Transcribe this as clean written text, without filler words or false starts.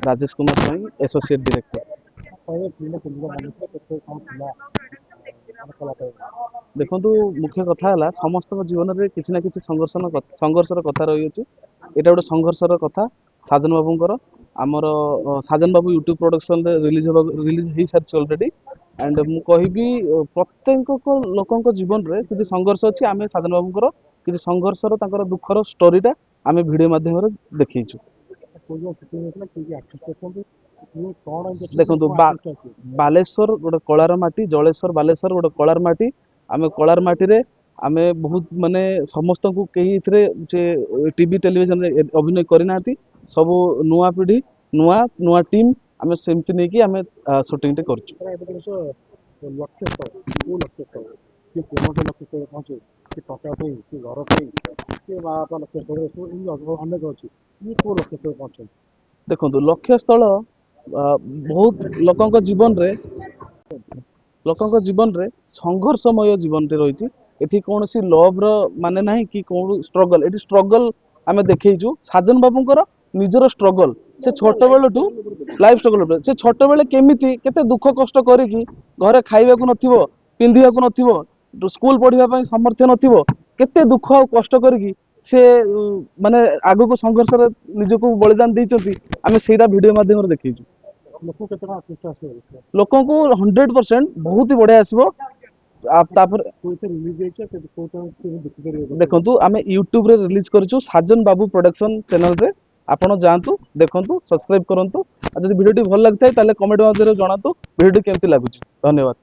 Rajesh Kumar Swain associate director. देखो मुख्य कथा है समस्त जीवन में किसी ना किसी संघर्षर कथा रही है। यहाँ गोटे संघर्षर कथा साजन बाबूंकर आमर साजन बाबू यूट्यूब प्रोडक्शन रिलीज हो सारी अलरेडी एंड मु कहि प्रत्येक लोक जीवन में किसी संघर्ष अच्छी आम साजन बाबूंकर किसी संघर्षर दुखर स्टोरीटा आम भिडियो मध्यम देखीचु। देखो बालेश्वर गोटे कलार माटी जलेश्वर बालेश्वर गोटे कलार माटी आम कलार माटी रे आमे बहुत माने समस्त को कहीं टीवी टेलीविजन रे अभिनय करना सब नुआ पीढ़ी नुआ नुआ टीम आम सेमती नहीं कि आम शूटिंग टे कर देखो लक्ष्य स्थल बहुत लोकों जीवन रे लोकों जीवन रे संघर्षमय जीवन रही एठी कौन सी लव रो माने नहीं कि कौन स्ट्रगल एठी स्ट्रगल आमे देखैछु साजन बाबूंकर निजर स्ट्रगल से छोट बेलू लाइफ स्ट्रगल से छोट बेले केमिति केते दुख कष्ट करिकी घरे खाइबा को नथिबो पिंधिबा को नथिबो स्कूल पढ़िबा पई सामर्थ्य नथिबो केते दुख और कष्ट करिकी से माने आगो को संघर्ष रे निजको बलिदान देइचंती आमे सेटा वीडियो माध्यम रे देखैछु। लोक को 100% बहुत ही बढ़िया आसो। देखु आम यूट्यूब रे रिलीज करूँ साजन बाबू प्रोडक्शन चैनल रे आपण जातु देखु सब्सक्राइब करूँ। जब वीडियो भल लगी था कमेंट मध्य जनातु वीडियो केमती लगुच। धन्यवाद।